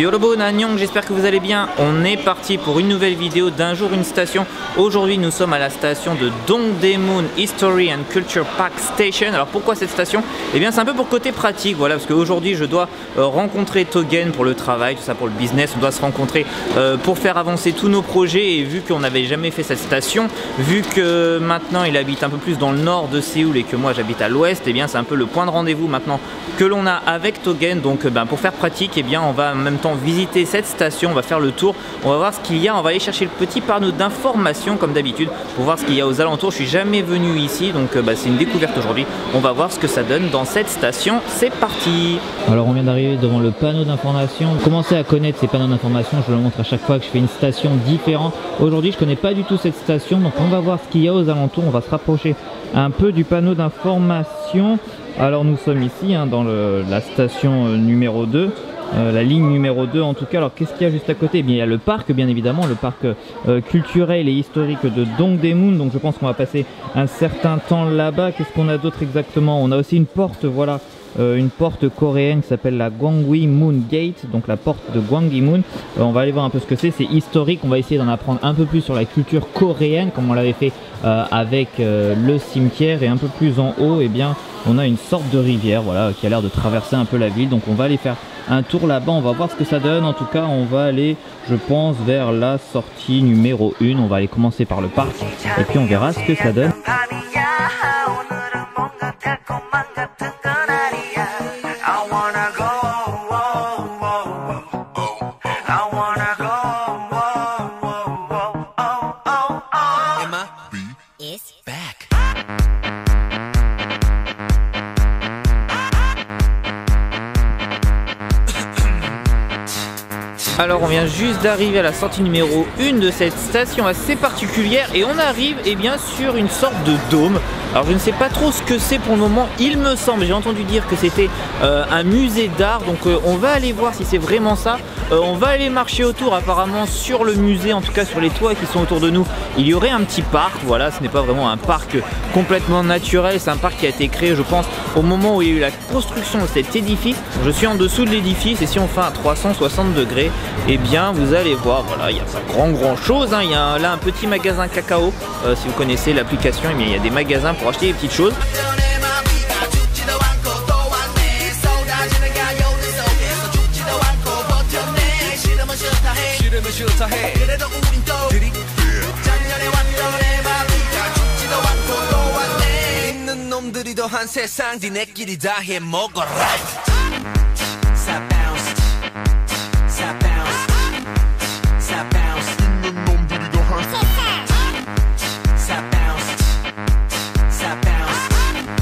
Yorobo Nanyong, j'espère que vous allez bien. On est parti pour une nouvelle vidéo d'un jour une station. Aujourd'hui nous sommes à la station de Dongdaemun History and Culture Park Station. Alors pourquoi cette station? Eh bien c'est un peu pour côté pratique, voilà, parce qu'aujourd'hui je dois rencontrer Togen pour le travail, tout ça pour le business. On doit se rencontrer pour faire avancer tous nos projets. Et vu qu'on n'avait jamais fait cette station, vu que maintenant il habite un peu plus dans le nord de Séoul et que moi j'habite à l'ouest, eh bien c'est un peu le point de rendez-vous maintenant que l'on a avec Togen. Donc pour faire pratique, eh bien on va en même temps visiter cette station, on va faire le tour, on va voir ce qu'il y a, on va aller chercher le petit panneau d'information comme d'habitude pour voir ce qu'il y a aux alentours. Je suis jamais venu ici, donc c'est une découverte aujourd'hui. On va voir ce que ça donne dans cette station. C'est parti. Alors on vient d'arriver devant le panneau d'information. Commencez à connaître ces panneaux d'information, je le montre à chaque fois que je fais une station différente. Aujourd'hui je connais pas du tout cette station, donc on va voir ce qu'il y a aux alentours. On va se rapprocher un peu du panneau d'information. Alors nous sommes ici dans la station numéro 2. La ligne numéro 2 en tout cas. Alors qu'est-ce qu'il y a juste à côté? Eh bien il y a le parc, bien évidemment, le parc culturel et historique de Dongdaemun. Donc je pense qu'on va passer un certain temps là-bas. Qu'est-ce qu'on a d'autre exactement? On a aussi une porte, voilà, une porte coréenne qui s'appelle la Gwangimun Gate, donc la porte de Gwangimun. On va aller voir un peu ce que c'est. C'est historique, on va essayer d'en apprendre un peu plus sur la culture coréenne comme on l'avait fait avec le cimetière. Et un peu plus en haut, eh bien on a une sorte de rivière, voilà, qui a l'air de traverser un peu la ville. Donc on va aller faire un tour là-bas, on va voir ce que ça donne. En tout cas on va aller, je pense, vers la sortie numéro 1. On va aller commencer par le parc et puis on verra ce que ça donne. Alors on vient juste d'arriver à la sortie numéro 1 de cette station assez particulière et on arrive bien sur une sorte de dôme. Alors je ne sais pas trop ce que c'est pour le moment, il me semble, j'ai entendu dire que c'était un musée d'art, donc on va aller voir si c'est vraiment ça. On va aller marcher autour, apparemment sur le musée, en tout cas sur les toits qui sont autour de nous, il y aurait un petit parc. Voilà, ce n'est pas vraiment un parc complètement naturel, c'est un parc qui a été créé, je pense, au moment où il y a eu la construction de cet édifice. Je suis en dessous de l'édifice et si on fait un 360 degrés, eh bien vous allez voir, voilà, il n'y a pas grand chose, il y a là un petit magasin cacao, si vous connaissez l'application, eh bien il y a des magasins pour acheter des petites choses.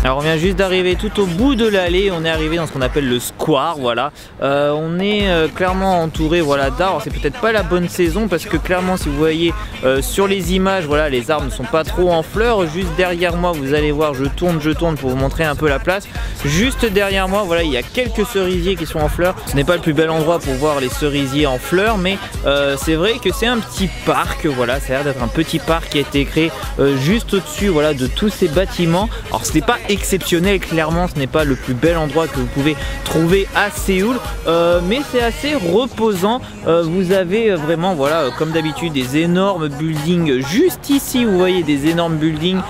Alors on vient juste d'arriver tout au bout de l'allée, on est arrivé dans ce qu'on appelle le square, voilà. On est clairement entouré, voilà, d'arbres. C'est peut-être pas la bonne saison parce que clairement si vous voyez sur les images, voilà, les arbres ne sont pas trop en fleurs. Juste derrière moi, vous allez voir, je tourne pour vous montrer un peu la place. Juste derrière moi, voilà, il y a quelques cerisiers qui sont en fleurs. Ce n'est pas le plus bel endroit pour voir les cerisiers en fleurs, mais c'est vrai que c'est un petit parc, voilà, ça a l'air d'être un petit parc qui a été créé juste au-dessus, voilà, de tous ces bâtiments. Alors ce n'est pas exceptionnel, clairement ce n'est pas le plus bel endroit que vous pouvez trouver à Séoul, mais c'est assez reposant. Vous avez vraiment, voilà, comme d'habitude, des énormes buildings juste ici. Vous voyez des énormes buildings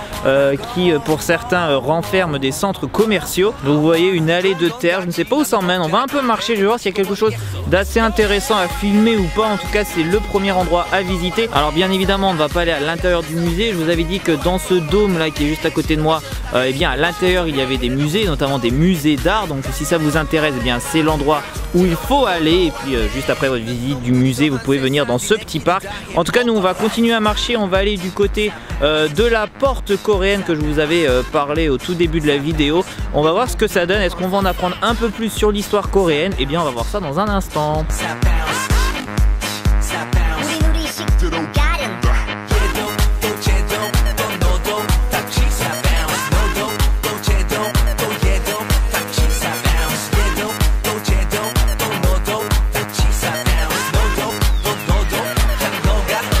qui pour certains renferment des centres commerciaux. Donc vous voyez une allée de terre, je ne sais pas où ça emmène, on va un peu marcher, je vais voir s'il y a quelque chose d'assez intéressant à filmer ou pas. En tout cas c'est le premier endroit à visiter. Alors bien évidemment on ne va pas aller à l'intérieur du musée, je vous avais dit que dans ce dôme là qui est juste à côté de moi, eh bien à l'intérieur il y avait des musées, notamment des musées d'art. Donc si ça vous intéresse, eh bien c'est l'endroit où il faut aller. Et puis juste après votre visite du musée, vous pouvez venir dans ce petit parc. En tout cas nous on va continuer à marcher, on va aller du côté de la porte coréenne que je vous avais parlé au tout début de la vidéo. On va voir ce que ça donne, est-ce qu'on va en apprendre un peu plus sur l'histoire coréenne? Eh bien on va voir ça dans un instant.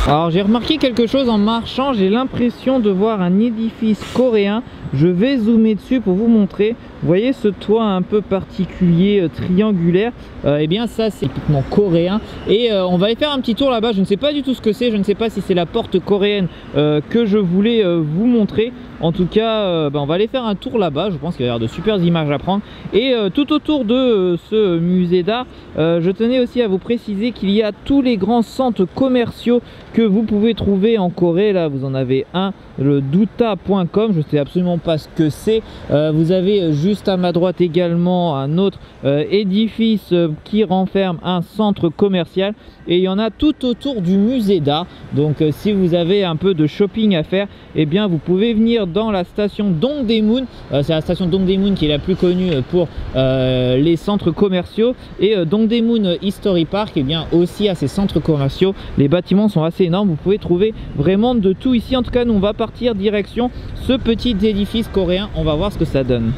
Alors j'ai remarqué quelque chose en marchant, j'ai l'impression de voir un édifice coréen Je vais zoomer dessus pour vous montrer. Vous voyez ce toit un peu particulier, triangulaire, et bien ça c'est typiquement coréen. Et on va aller faire un petit tour là-bas. Je ne sais pas du tout ce que c'est, je ne sais pas si c'est la porte coréenne que je voulais vous montrer. En tout cas, on va aller faire un tour là-bas. Je pense qu'il va y avoir de super images à prendre. Et tout autour de ce musée d'art, je tenais aussi à vous préciser qu'il y a tous les grands centres commerciaux que vous pouvez trouver en Corée. Là, vous en avez un, le Doota.com. Je ne sais absolument pas ce que c'est. Vous avez juste à ma droite également un autre édifice qui renferme un centre commercial. Et il y en a tout autour du musée d'art. Donc si vous avez un peu de shopping à faire, eh bien vous pouvez venir dans la station Dongdaemun. C'est la station Dongdaemun qui est la plus connue pour les centres commerciaux. Et Dongdaemun History Park, eh bien aussi à ces centres commerciaux. Les bâtiments sont assez énormes. Vous pouvez trouver vraiment de tout ici. En tout cas, nous on va partir direction ce petit édifice coréen. On va voir ce que ça donne.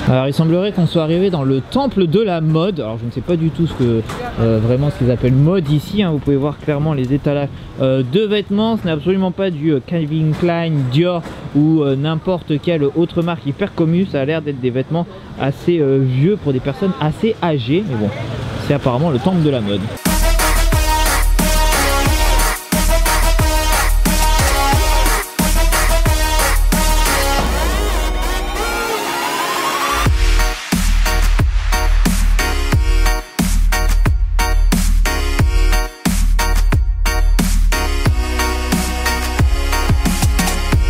Alors il semblerait qu'on soit arrivé dans le temple de la mode. Alors je ne sais pas du tout ce que vraiment ce qu'ils appellent mode ici, hein. Vous pouvez voir clairement les étalages de vêtements. Ce n'est absolument pas du Calvin Klein, Dior ou n'importe quelle autre marque hyper commune. Ça a l'air d'être des vêtements assez vieux pour des personnes assez âgées. Mais bon, c'est apparemment le temple de la mode.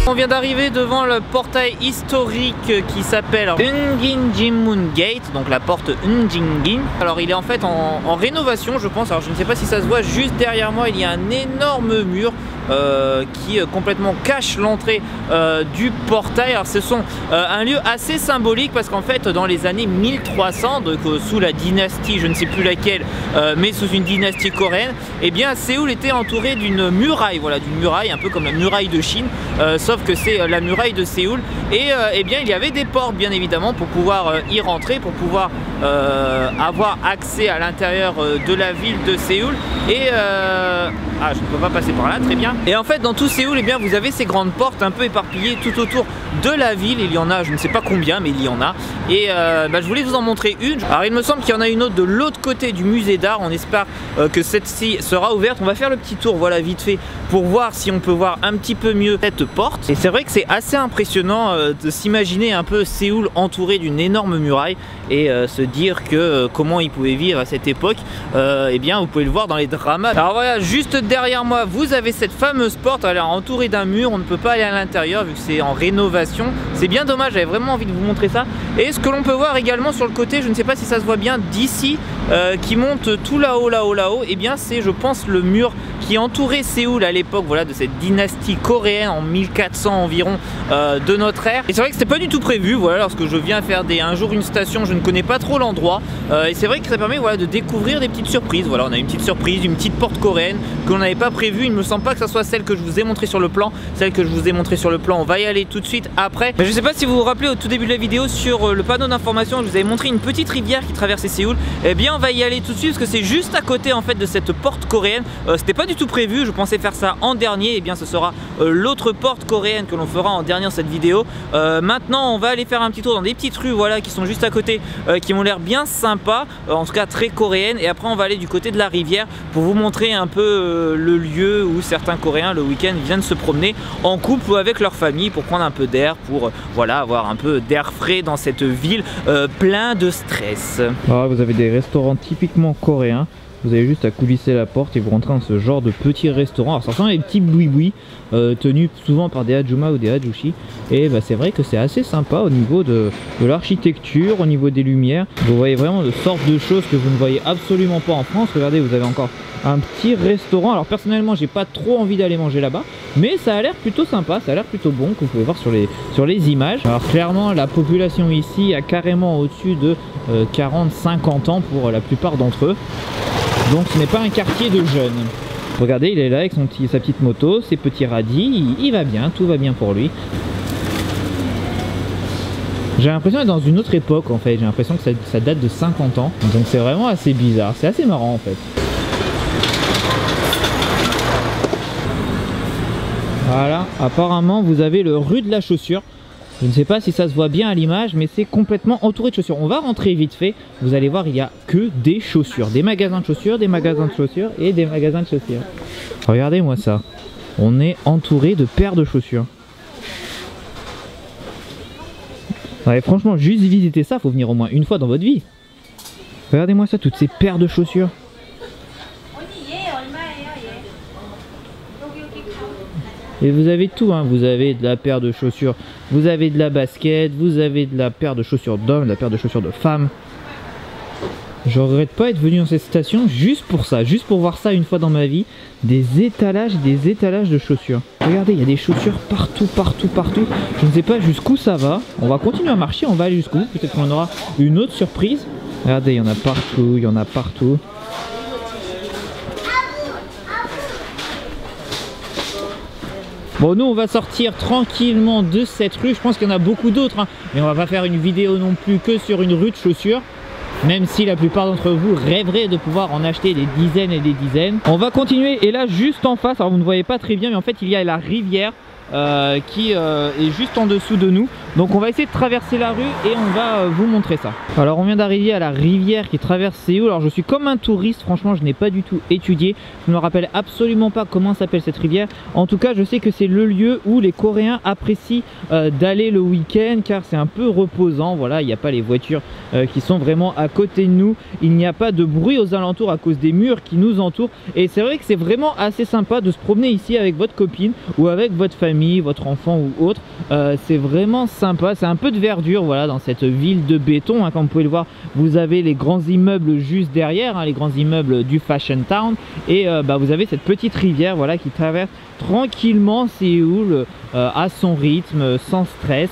On vient d'arriver devant le portail historique qui s'appelle Unginjimun Gate, donc la porte Unjingin. Alors il est en fait en rénovation je pense, alors je ne sais pas si ça se voit, juste derrière moi il y a un énorme mur qui complètement cache l'entrée du portail. Alors ce sont un lieu assez symbolique parce qu'en fait dans les années 1300, donc sous la dynastie, je ne sais plus laquelle, mais sous une dynastie coréenne, et bien Séoul était entouré d'une muraille, voilà, d'une muraille un peu comme la muraille de Chine, sauf que c'est la muraille de Séoul. Et eh bien il y avait des portes bien évidemment pour pouvoir y rentrer, pour pouvoir avoir accès à l'intérieur de la ville de Séoul. Et ah, je ne peux pas passer par là, très bien. Et en fait dans tout Séoul, eh bien vous avez ces grandes portes un peu éparpillées tout autour de la ville. Il y en a, je ne sais pas combien, mais il y en a. Et je voulais vous en montrer une. Alors il me semble qu'il y en a une autre de l'autre côté du musée d'art. On espère que celle-ci sera ouverte. On va faire le petit tour, voilà, vite fait, pour voir si on peut voir un petit peu mieux cette porte. Et c'est vrai que c'est assez impressionnant de s'imaginer un peu Séoul entouré d'une énorme muraille et se dire que comment ils pouvaient vivre à cette époque. Eh bien vous pouvez le voir dans les dramas. Alors voilà, juste derrière moi vous avez cette fameuse porte. Elle est entourée d'un mur, on ne peut pas aller à l'intérieur vu que c'est en rénovation. C'est bien dommage, j'avais vraiment envie de vous montrer ça. Et ce que l'on peut voir également sur le côté, je ne sais pas si ça se voit bien d'ici, qui monte tout là-haut, et bien c'est, je pense, le mur qui entourait Séoul à l'époque, voilà, de cette dynastie coréenne en 1400 environ de notre ère. Et c'est vrai que c'était pas du tout prévu, voilà, lorsque je viens faire un jour une station, je ne connais pas trop l'endroit, et c'est vrai que ça permet, voilà, de découvrir des petites surprises. Voilà, on a une petite surprise, une petite porte coréenne que l'on n'avait pas prévue. Il ne me semble pas que ça soit celle que je vous ai montrée sur le plan. Celle que je vous ai montrée sur le plan, on va y aller tout de suite après. Mais je sais pas si vous vous rappelez au tout début de la vidéo, sur le panneau d'information, je vous avais montré une petite rivière qui traversait Séoul. Eh bien on va y aller tout de suite parce que c'est juste à côté en fait de cette porte coréenne. C'était pas du tout prévu, je pensais faire ça en dernier. Et bien ce sera l'autre porte coréenne que l'on fera en dernier dans cette vidéo. Maintenant on va aller faire un petit tour dans des petites rues, voilà, qui sont juste à côté, qui m'ont l'air bien sympa, en tout cas très coréennes. Et après on va aller du côté de la rivière pour vous montrer un peu le lieu où certains Coréens le week-end viennent se promener en couple ou avec leur famille pour prendre un peu d'air, pour voilà, avoir un peu d'air frais dans cette ville plein de stress. Alors, vous avez des restaurants typiquement coréens. Vous avez juste à coulisser la porte et vous rentrez dans ce genre de petit restaurant. Alors ça ressemble à des petits boui-boui tenus souvent par des Ajuma ou des Ajushi. Et bah, c'est vrai que c'est assez sympa au niveau de l'architecture, au niveau des lumières. Vous voyez vraiment de sortes de choses que vous ne voyez absolument pas en France. Regardez, vous avez encore un petit restaurant. Alors personnellement j'ai pas trop envie d'aller manger là-bas, mais ça a l'air plutôt sympa, ça a l'air plutôt bon, que vous pouvez voir sur les images. Alors clairement la population ici a carrément au-dessus de 40-50 ans pour la plupart d'entre eux. Donc ce n'est pas un quartier de jeunes. Regardez, il est là avec sa petite moto, ses petits radis, il va bien, tout va bien pour lui. J'ai l'impression d'être dans une autre époque en fait, j'ai l'impression que ça date de 50 ans. Donc c'est vraiment assez bizarre, c'est assez marrant en fait. Voilà, apparemment vous avez le rue de la chaussure. Je ne sais pas si ça se voit bien à l'image, mais c'est complètement entouré de chaussures. On va rentrer vite fait. Vous allez voir, il n'y a que des chaussures. Des magasins de chaussures, des magasins de chaussures et des magasins de chaussures. Regardez-moi ça. On est entouré de paires de chaussures. Ouais, franchement, juste visiter ça, faut venir au moins une fois dans votre vie. Regardez-moi ça, toutes ces paires de chaussures. Et vous avez tout, hein. Vous avez de la paire de chaussures, vous avez de la basket, vous avez de la paire de chaussures d'hommes, de la paire de chaussures de femmes. Je regrette pas être venu dans cette station juste pour ça, juste pour voir ça une fois dans ma vie. Des étalages de chaussures. Regardez, il y a des chaussures partout, partout, partout. Je ne sais pas jusqu'où ça va. On va continuer à marcher, on va aller jusqu'où. Peut-être qu'on aura une autre surprise. Regardez, il y en a partout, il y en a partout. Bon, nous on va sortir tranquillement de cette rue. Je pense qu'il y en a beaucoup d'autres, hein. Mais on va pas faire une vidéo non plus que sur une rue de chaussures. Même si la plupart d'entre vous rêveraient de pouvoir en acheter des dizaines et des dizaines. On va continuer et là juste en face, alors vous ne voyez pas très bien, mais en fait il y a la rivière qui est juste en dessous de nous. Donc on va essayer de traverser la rue et on va vous montrer ça. Alors on vient d'arriver à la rivière qui traverse Séoul. Alors je suis comme un touriste, franchement je n'ai pas du tout étudié. Je ne me rappelle absolument pas comment s'appelle cette rivière. En tout cas je sais que c'est le lieu où les Coréens apprécient d'aller le week-end, car c'est un peu reposant. Voilà, il n'y a pas les voitures qui sont vraiment à côté de nous. Il n'y a pas de bruit aux alentours à cause des murs qui nous entourent. Et c'est vrai que c'est vraiment assez sympa de se promener ici avec votre copine ou avec votre famille, votre enfant ou autre. C'est vraiment sympa, c'est un peu de verdure, voilà, dans cette ville de béton, hein. Comme vous pouvez le voir, vous avez les grands immeubles juste derrière, hein, les grands immeubles du Fashion Town, et vous avez cette petite rivière, voilà, qui traverse tranquillement Séoul à son rythme, sans stress.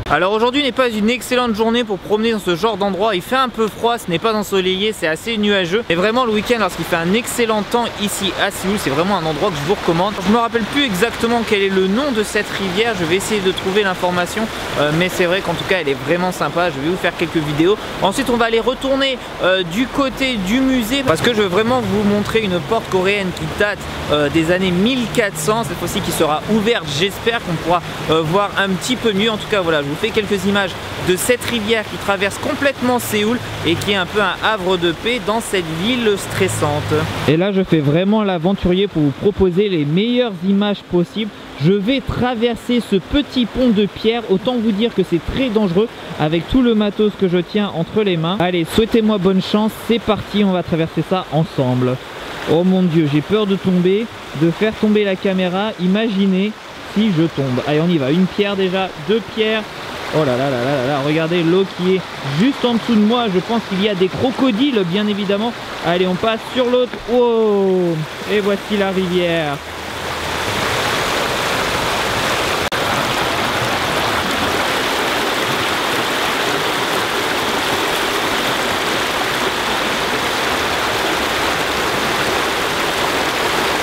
Alors aujourd'hui n'est pas une excellente journée pour promener dans ce genre d'endroit. Il fait un peu froid, ce n'est pas ensoleillé, c'est assez nuageux. Et vraiment le week-end, lorsqu'il fait un excellent temps ici à Séoul, c'est vraiment un endroit que je vous recommande. Je me rappelle plus exactement quel est le nom de cette rivière, je vais essayer de trouver l'information, mais c'est vrai qu'en tout cas elle est vraiment sympa. Je vais vous faire quelques vidéos. Ensuite on va aller retourner du côté du musée, parce que je veux vraiment vous montrer une porte coréenne qui date des années 1400, cette fois-ci qui sera ouverte. J'espère qu'on pourra voir un petit peu mieux. En tout cas voilà, je vous fais quelques images de cette rivière qui traverse complètement Séoul et qui est un peu un havre de paix dans cette ville stressante. Et là je fais vraiment l'aventurier pour vous proposer les meilleures images possibles. Je vais traverser ce petit pont de pierre, autant vous dire que c'est très dangereux avec tout le matos que je tiens entre les mains. Allez, souhaitez-moi bonne chance, c'est parti, on va traverser ça ensemble. Oh mon dieu, j'ai peur de tomber, de faire tomber la caméra. Imaginez si je tombe. Allez, on y va, une pierre déjà, deux pierres. Oh là là là là là, regardez l'eau qui est juste en dessous de moi. Je pense qu'il y a des crocodiles, bien évidemment. Allez, on passe sur l'autre. Oh, et voici la rivière.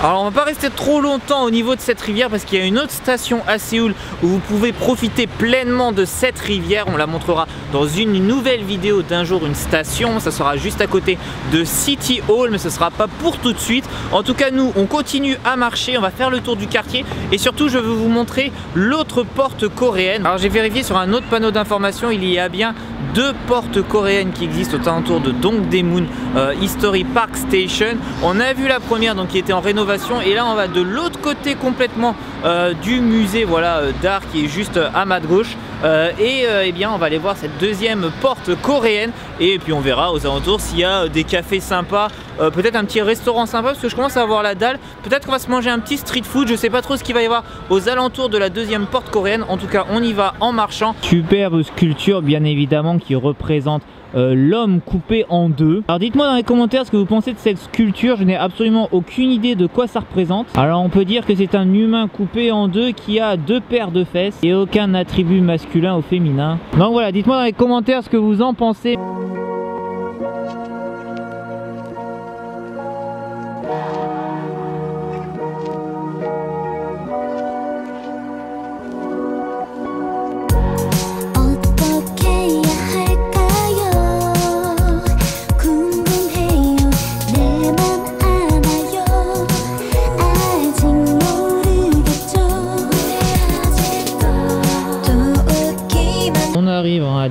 Alors on va pas rester trop longtemps au niveau de cette rivière parce qu'il y a une autre station à Séoul où vous pouvez profiter pleinement de cette rivière. On la montrera dans une nouvelle vidéo d'un jour une station. Ça sera juste à côté de City Hall, mais ce sera pas pour tout de suite. En tout cas nous on continue à marcher, on va faire le tour du quartier et surtout je veux vous montrer l'autre porte coréenne. Alors j'ai vérifié sur un autre panneau d'information, il y a bien deux portes coréennes qui existent aux alentours de Dongdaemun History Park Station. On a vu la première donc qui était en rénovation et là on va de l'autre côté complètement du musée, voilà, d'art qui est juste à ma gauche. Eh bien on va aller voir cette deuxième porte coréenne et puis on verra aux alentours s'il y a des cafés sympas, peut-être un petit restaurant sympa parce que je commence à avoir la dalle. Peut-être qu'on va se manger un petit street food, je sais pas trop ce qu'il va y avoir aux alentours de la deuxième porte coréenne. En tout cas on y va en marchant. Superbe sculpture bien évidemment qui représente l'homme coupé en deux. Alors dites-moi dans les commentaires ce que vous pensez de cette sculpture. Je n'ai absolument aucune idée de quoi ça représente. Alors on peut dire que c'est un humain coupé en deux qui a deux paires de fesses et aucun attribut masculin ou féminin. Donc voilà, dites-moi dans les commentaires ce que vous en pensez.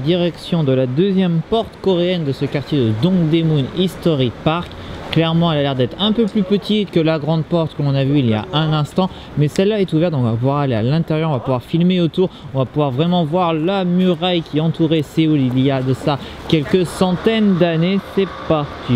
direction de la deuxième porte coréenne de ce quartier de Dongdaemun Historic Park. Clairement, elle a l'air d'être un peu plus petite que la grande porte que l'on a vue il y a un instant, mais celle-là est ouverte, donc on va pouvoir aller à l'intérieur, on va pouvoir filmer autour, on va pouvoir vraiment voir la muraille qui entourait Séoul il y a de ça quelques centaines d'années. C'est parti.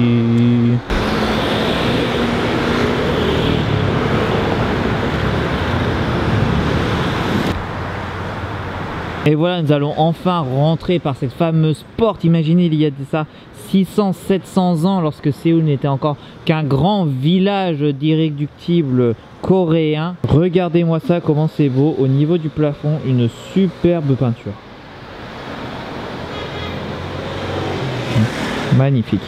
Et voilà, nous allons enfin rentrer par cette fameuse porte. Imaginez, il y a de ça 600-700 ans, lorsque Séoul n'était encore qu'un grand village d'irréductibles coréens. Regardez-moi ça, comment c'est beau. Au niveau du plafond, une superbe peinture. Magnifique.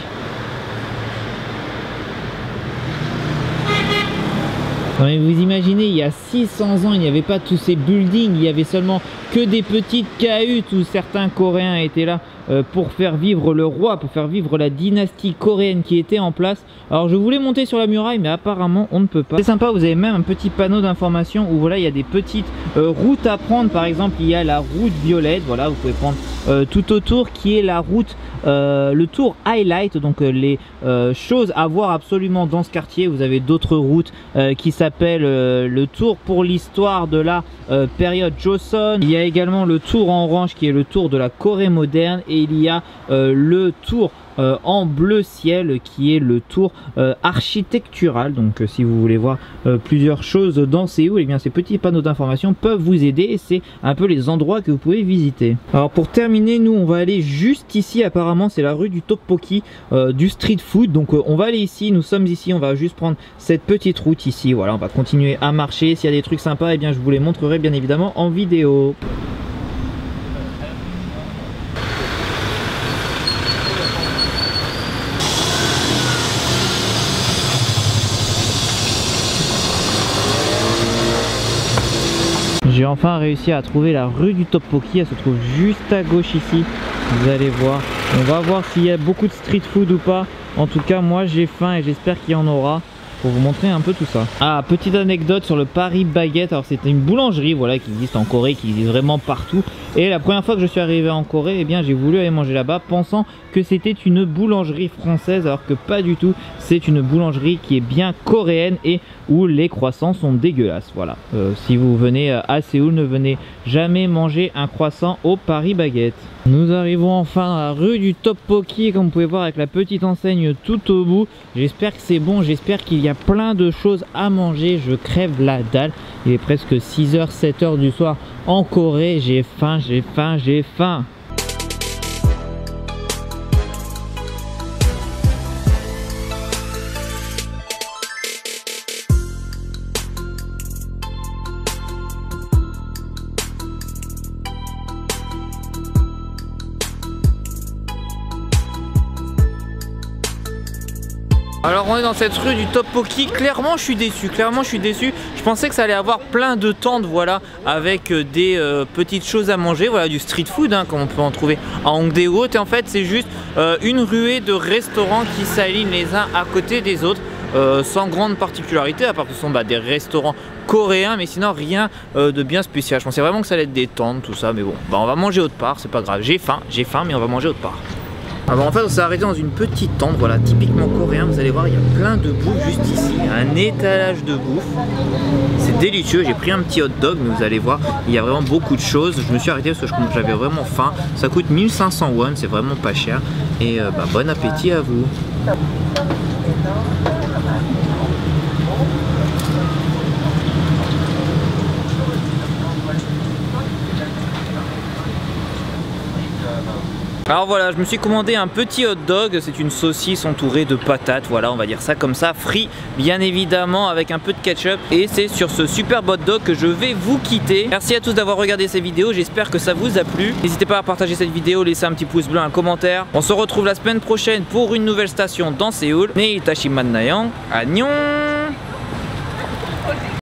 Non mais vous imaginez, il y a 600 ans, il n'y avait pas tous ces buildings, il y avait seulement que des petites cahutes où certains Coréens étaient là pour faire vivre le roi, pour faire vivre la dynastie coréenne qui était en place. Alors je voulais monter sur la muraille, mais apparemment on ne peut pas. C'est sympa, vous avez même un petit panneau d'information où voilà, il y a des petites routes à prendre. Par exemple, il y a la route violette, voilà, vous pouvez prendre tout autour, qui est la route, le tour highlight, donc les choses à voir absolument dans ce quartier. Vous avez d'autres routes qui s'appellent le tour pour l'histoire de la période Joseon. Il y a également le tour en orange qui est le tour de la Corée moderne, et il y a le tour en bleu ciel qui est le tour architectural. Donc si vous voulez voir plusieurs choses dans Séoul, et bien ces petits panneaux d'information peuvent vous aider, et c'est un peu les endroits que vous pouvez visiter. Alors pour terminer, nous on va aller juste ici, apparemment c'est la rue du tteokbokki, du street food. Donc on va aller ici, nous sommes ici, on va juste prendre cette petite route ici, voilà, on va continuer à marcher. S'il y a des trucs sympas, et bien je vous les montrerai bien évidemment en vidéo. J'ai enfin réussi à trouver la rue du tteokbokki, elle se trouve juste à gauche ici, vous allez voir. On va voir s'il y a beaucoup de street food ou pas. En tout cas moi j'ai faim et j'espère qu'il y en aura, pour vous montrer un peu tout ça. Ah, petite anecdote sur le Paris Baguette. Alors c'était une boulangerie, voilà, qui existe en Corée, qui existe vraiment partout. Et la première fois que je suis arrivé en Corée, eh bien j'ai voulu aller manger là-bas, pensant que c'était une boulangerie française, alors que pas du tout. C'est une boulangerie qui est bien coréenne et où les croissants sont dégueulasses. Voilà. Si vous venez à Séoul, ne venez jamais manger un croissant au Paris Baguette. Nous arrivons enfin dans la rue du tteokbokki, comme vous pouvez voir, avec la petite enseigne tout au bout. J'espère que c'est bon, j'espère qu'il y a plein de choses à manger. Je crève la dalle. Il est presque 6h, 7h du soir en Corée. J'ai faim, j'ai faim, j'ai faim. Alors on est dans cette rue du tteokbokki. Clairement je suis déçu, je pensais que ça allait avoir plein de tentes, voilà, avec des petites choses à manger, voilà, du street food, hein, comme on peut en trouver à Hongdae ou autre. Et en fait c'est juste une ruée de restaurants qui s'alignent les uns à côté des autres, sans grande particularité, à part que ce sont des restaurants coréens, mais sinon rien de bien spécial. Je pensais vraiment que ça allait être des tentes, tout ça, mais bon, on va manger autre part, c'est pas grave. J'ai faim, mais on va manger autre part. Alors en fait on s'est arrêté dans une petite tente, voilà, typiquement coréen. Vous allez voir, il y a plein de bouffe juste ici, un étalage de bouffe. C'est délicieux, j'ai pris un petit hot dog, mais vous allez voir, il y a vraiment beaucoup de choses. Je me suis arrêté parce que j'avais vraiment faim. Ça coûte 1500 won, c'est vraiment pas cher. Et bon appétit à vous. Alors voilà, je me suis commandé un petit hot dog, c'est une saucisse entourée de patates, voilà, on va dire ça comme ça, frit bien évidemment avec un peu de ketchup. Et c'est sur ce superbe hot dog que je vais vous quitter. Merci à tous d'avoir regardé cette vidéo, j'espère que ça vous a plu. N'hésitez pas à partager cette vidéo, laisser un petit pouce bleu, un commentaire. On se retrouve la semaine prochaine pour une nouvelle station dans Séoul. Neil Tashiman Nayang, Annyeong.